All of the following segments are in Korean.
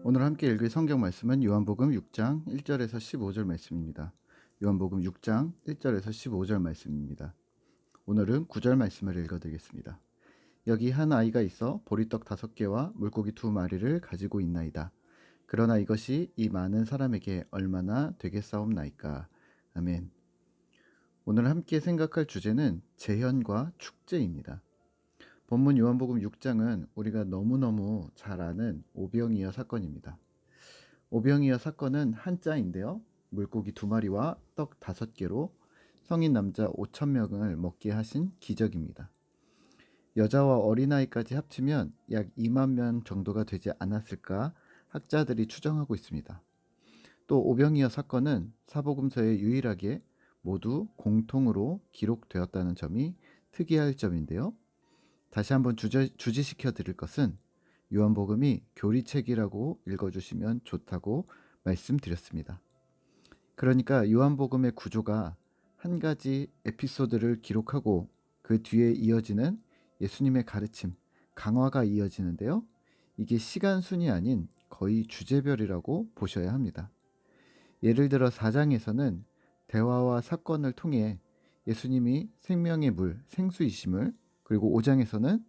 오늘 함께 읽을 성경 말씀은 요한복음 6장 1절에서 15절 말씀입니다. 요한복음 6장 1절에서 15절 말씀입니다. 오늘은 9절 말씀을 읽어드리겠습니다. 여기 한 아이가 있어 보리떡 5개와 물고기 2마리를 가지고 있나이다. 그러나 이것이 이 많은 사람에게 얼마나 되겠사옵나이까. 아멘. 오늘 함께 생각할 주제는 재현과 축제입니다. 본문 요한복음 6장은 우리가 너무너무 잘 아는 오병이어 사건입니다. 오병이어 사건은 한자인데요. 물고기 2마리와 떡 5개로 성인 남자 5,000명을 먹게 하신 기적입니다. 여자와 어린아이까지 합치면 약 2만 명 정도가 되지 않았을까 학자들이 추정하고 있습니다. 또 오병이어 사건은 사복음서에 유일하게 모두 공통으로 기록되었다는 점이 특이할 점인데요. 다시 한번 주지시켜 드릴 것은 요한복음이 교리책이라고 읽어주시면 좋다고 말씀드렸습니다. 그러니까 요한복음의 구조가 한 가지 에피소드를 기록하고 그 뒤에 이어지는 예수님의 가르침, 강화가 이어지는데요. 이게 시간순이 아닌 거의 주제별이라고 보셔야 합니다. 예를 들어 4장에서는 대화와 사건을 통해 예수님이 생명의 물, 생수이심을, 그리고 5장에서는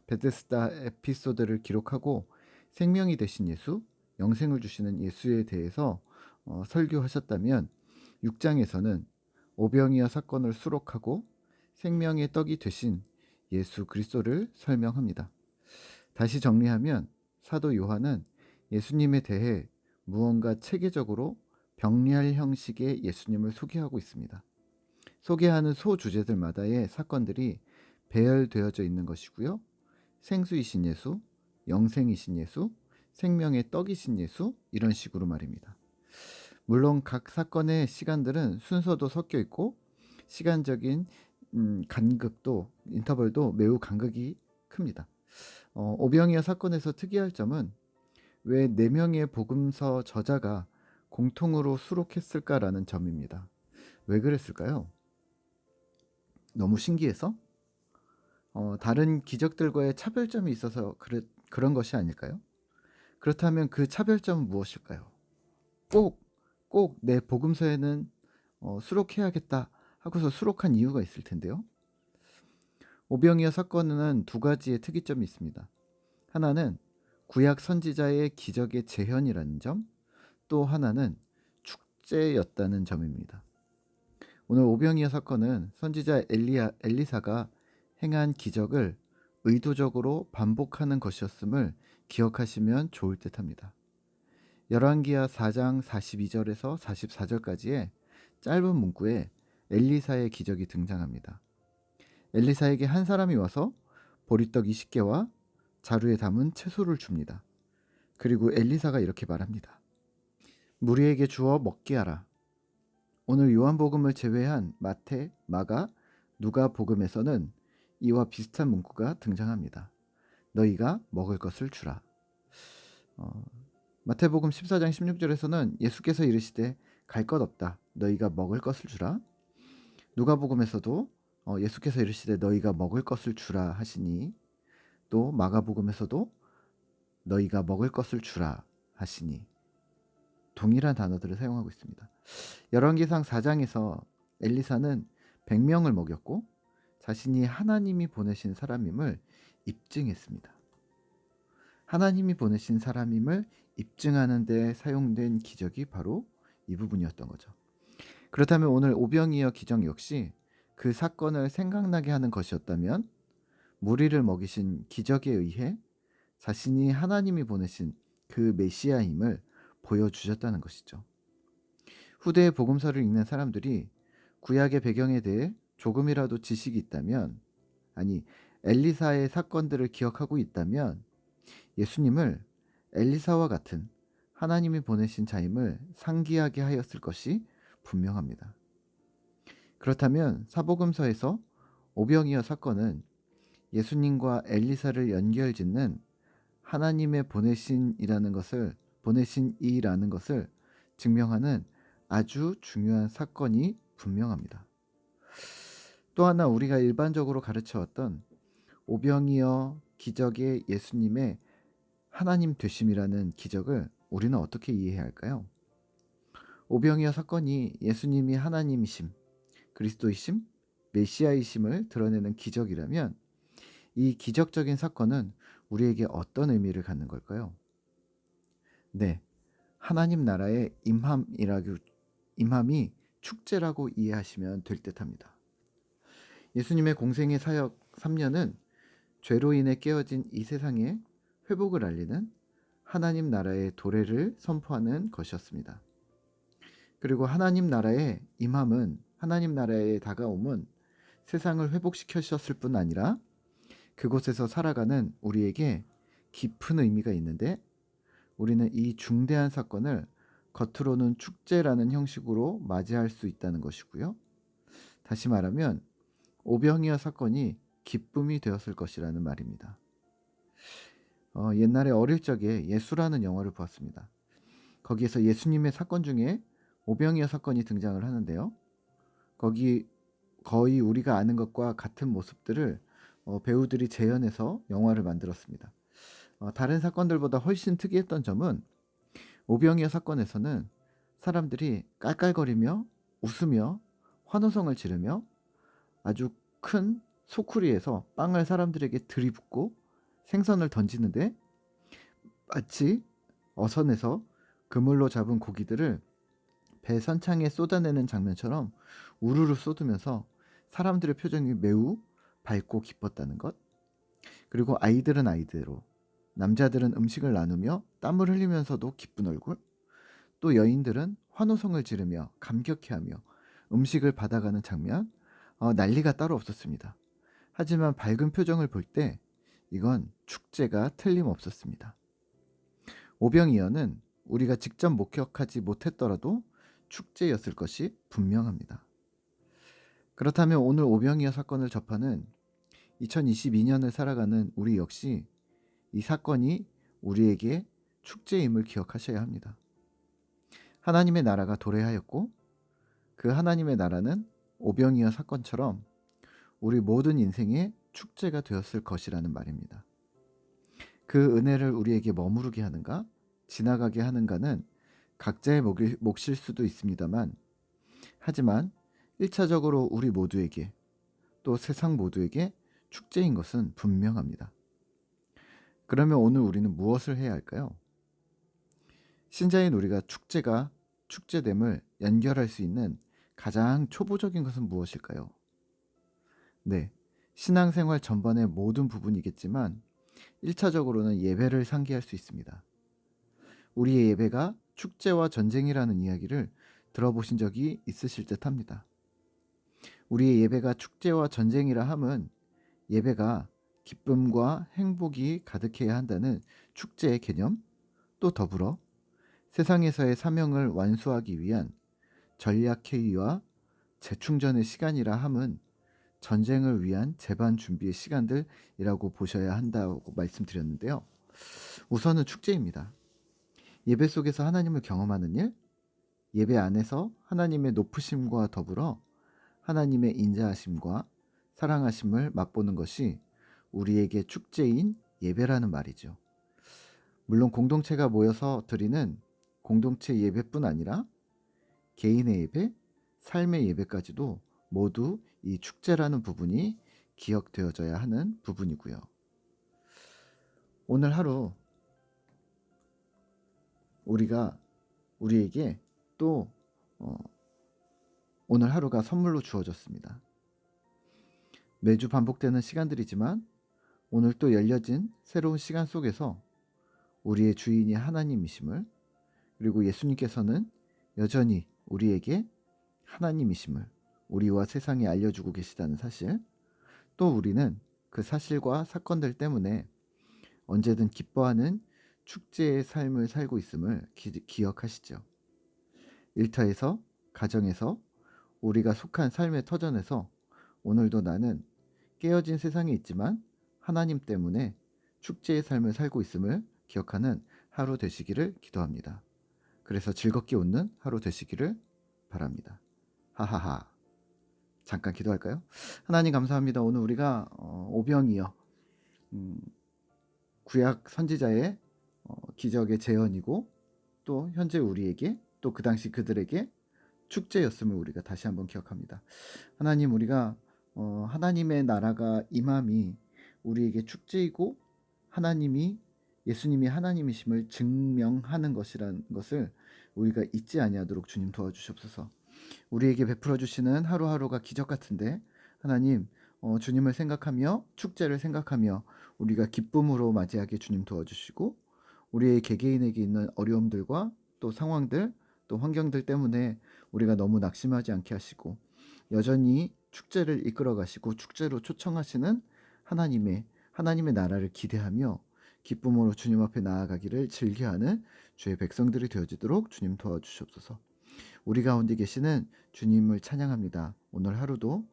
베데스다 에피소드를 기록하고 생명이 되신 예수, 영생을 주시는 예수에 대해서 설교하셨다면 6장에서는 오병이어 사건을 수록하고 생명의 떡이 되신 예수 그리스도를 설명합니다. 다시 정리하면 사도 요한은 예수님에 대해 무언가 체계적으로 병리할 형식의 예수님을 소개하고 있습니다. 소개하는 소주제들마다의 사건들이 배열되어져 있는 것이고요. 생수이신 예수, 영생이신 예수, 생명의 떡이신 예수, 이런 식으로 말입니다. 물론 각 사건의 시간들은 순서도 섞여 있고 시간적인 간극도, 인터벌도 매우 간극이 큽니다. 오병이어 사건에서 특이할 점은 왜 4명의 복음서 저자가 공통으로 수록했을까라는 점입니다. 왜 그랬을까요? 너무 신기해서? 다른 기적들과의 차별점이 있어서 그런 것이 아닐까요? 그렇다면 그 차별점은 무엇일까요? 꼭 내 복음서에는 수록해야겠다 하고서 수록한 이유가 있을 텐데요. 오병이어 사건은 2가지의 특이점이 있습니다. 하나는 구약 선지자의 기적의 재현이라는 점, 또 하나는 축제였다는 점입니다. 오늘 오병이어 사건은 선지자 엘리사가 행한 기적을 의도적으로 반복하는 것이었음을 기억하시면 좋을 듯합니다. 열왕기하 4장 42절에서 44절까지의 짧은 문구에 엘리사의 기적이 등장합니다. 엘리사에게 한 사람이 와서 보리떡 20개와 자루에 담은 채소를 줍니다. 그리고 엘리사가 이렇게 말합니다. 무리에게 주어 먹게 하라. 오늘 요한복음을 제외한 마태, 마가, 누가복음에서는 이와 비슷한 문구가 등장합니다. 너희가 먹을 것을 주라. 마태복음 14장 16절에서는 예수께서 이르시되 갈 것 없다. 너희가 먹을 것을 주라. 누가복음에서도 예수께서 이르시되 너희가 먹을 것을 주라 하시니, 또 마가복음에서도 너희가 먹을 것을 주라 하시니, 동일한 단어들을 사용하고 있습니다. 열왕기상 4장에서 엘리사는 100명을 먹였고 자신이 하나님이 보내신 사람임을 입증했습니다. 하나님이 보내신 사람임을 입증하는 데 사용된 기적이 바로 이 부분이었던 거죠. 그렇다면 오늘 오병이어 기적 역시 그 사건을 생각나게 하는 것이었다면 무리를 먹이신 기적에 의해 자신이 하나님이 보내신 그 메시아임을 보여주셨다는 것이죠. 후대의 복음서를 읽는 사람들이 구약의 배경에 대해 조금이라도 지식이 있다면, 아니 엘리사의 사건들을 기억하고 있다면 예수님을 엘리사와 같은 하나님이 보내신 자임을 상기하게 하였을 것이 분명합니다. 그렇다면 사복음서에서 오병이어 사건은 예수님과 엘리사를 연결짓는 하나님의 보내신이라는 것을 증명하는 아주 중요한 사건이 분명합니다. 또 하나 우리가 일반적으로 가르쳐왔던 오병이어 기적의 예수님의 하나님 되심이라는 기적을 우리는 어떻게 이해해야 할까요? 오병이어 사건이 예수님이 하나님이심, 그리스도이심, 메시아이심을 드러내는 기적이라면 이 기적적인 사건은 우리에게 어떤 의미를 갖는 걸까요? 네, 하나님 나라의 임함이 축제라고 이해하시면 될 듯합니다. 예수님의 공생의 사역 3년은 죄로 인해 깨어진 이 세상에 회복을 알리는 하나님 나라의 도래를 선포하는 것이었습니다. 그리고 하나님 나라의 임함은, 하나님 나라의 다가옴은 세상을 회복시키셨을 뿐 아니라 그곳에서 살아가는 우리에게 깊은 의미가 있는데, 우리는 이 중대한 사건을 겉으로는 축제라는 형식으로 맞이할 수 있다는 것이고요. 다시 말하면 오병이어 사건이 기쁨이 되었을 것이라는 말입니다. 옛날에 어릴 적에 예수라는 영화를 보았습니다. 거기에서 예수님의 사건 중에 오병이어 사건이 등장을 하는데요. 거기 거의 우리가 아는 것과 같은 모습들을 배우들이 재현해서 영화를 만들었습니다. 다른 사건들보다 훨씬 특이했던 점은 오병이어 사건에서는 사람들이 깔깔거리며 웃으며 환호성을 지르며 아주 큰 소쿠리에서 빵을 사람들에게 들이붓고 생선을 던지는데, 마치 어선에서 그물로 잡은 고기들을 배 선창에 쏟아내는 장면처럼 우르르 쏟으면서 사람들의 표정이 매우 밝고 기뻤다는 것. 그리고 아이들은 아이대로, 남자들은 음식을 나누며 땀을 흘리면서도 기쁜 얼굴, 또 여인들은 환호성을 지르며 감격해하며 음식을 받아가는 장면, 난리가 따로 없었습니다. 하지만 밝은 표정을 볼 때 이건 축제가 틀림없었습니다. 오병이어는 우리가 직접 목격하지 못했더라도 축제였을 것이 분명합니다. 그렇다면 오늘 오병이어 사건을 접하는 2022년을 살아가는 우리 역시 이 사건이 우리에게 축제임을 기억하셔야 합니다. 하나님의 나라가 도래하였고 그 하나님의 나라는 오병이어 사건처럼 우리 모든 인생의 축제가 되었을 것이라는 말입니다. 그 은혜를 우리에게 머무르게 하는가, 지나가게 하는가는 각자의 몫일 수도 있습니다만, 하지만 1차적으로 우리 모두에게, 또 세상 모두에게 축제인 것은 분명합니다. 그러면 오늘 우리는 무엇을 해야 할까요? 신자인 우리가 축제됨을 연결할 수 있는 가장 초보적인 것은 무엇일까요? 네, 신앙생활 전반의 모든 부분이겠지만 1차적으로는 예배를 상기할 수 있습니다. 우리의 예배가 축제와 전쟁이라는 이야기를 들어보신 적이 있으실 듯합니다. 우리의 예배가 축제와 전쟁이라 함은 예배가 기쁨과 행복이 가득해야 한다는 축제의 개념, 또 더불어 세상에서의 사명을 완수하기 위한 전략회의와 재충전의 시간이라 함은 전쟁을 위한 재반 준비의 시간들이라고 보셔야 한다고 말씀드렸는데요. 우선은 축제입니다. 예배 속에서 하나님을 경험하는 일, 예배 안에서 하나님의 높으심과 더불어 하나님의 인자하심과 사랑하심을 맛보는 것이 우리에게 축제인 예배라는 말이죠. 물론 공동체가 모여서 드리는 공동체 예배뿐 아니라 개인의 예배, 삶의 예배까지도 모두 이 축제라는 부분이 기억되어져야 하는 부분이고요. 오늘 하루 우리에게 또 오늘 하루가 선물로 주어졌습니다. 매주 반복되는 시간들이지만 오늘 또 열려진 새로운 시간 속에서 우리의 주인이 하나님이심을, 그리고 예수님께서는 여전히 우리에게 하나님이심을 우리와 세상에 알려주고 계시다는 사실, 또 우리는 그 사실과 사건들 때문에 언제든 기뻐하는 축제의 삶을 살고 있음을 기억하시죠. 일터에서, 가정에서, 우리가 속한 삶의 터전에서 오늘도 나는 깨어진 세상에 있지만 하나님 때문에 축제의 삶을 살고 있음을 기억하는 하루 되시기를 기도합니다. 그래서 즐겁게 웃는 하루 되시기를 바랍니다. 하하하. 잠깐 기도할까요? 하나님 감사합니다. 오늘 우리가 오병이어 구약 선지자의 기적의 재현이고 또 현재 우리에게 또 그 당시 그들에게 축제였음을 우리가 다시 한번 기억합니다. 하나님, 우리가 하나님의 나라가 임함이 우리에게 축제이고 하나님이 예수님이 하나님이심을 증명하는 것이라는 것을 우리가 잊지 아니하도록 주님 도와주시옵소서. 우리에게 베풀어 주시는 하루하루가 기적 같은데 하나님, 주님을 생각하며 축제를 생각하며 우리가 기쁨으로 맞이하게 주님 도와주시고, 우리의 개개인에게 있는 어려움들과 또 상황들 또 환경들 때문에 우리가 너무 낙심하지 않게 하시고 여전히 축제를 이끌어 가시고 축제로 초청하시는 하나님의 나라를 기대하며 기쁨으로 주님 앞에 나아가기를 즐겨하는 주의 백성들이 되어지도록 주님 도와주시옵소서. 우리 가운데 계시는 주님을 찬양합니다. 오늘 하루도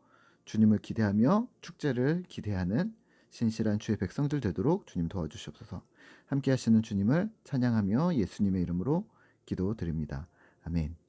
주님을 기대하며 축제를 기대하는 신실한 주의 백성들 되도록 주님 도와주시옵소서. 함께 하시는 주님을 찬양하며 예수님의 이름으로 기도드립니다. 아멘.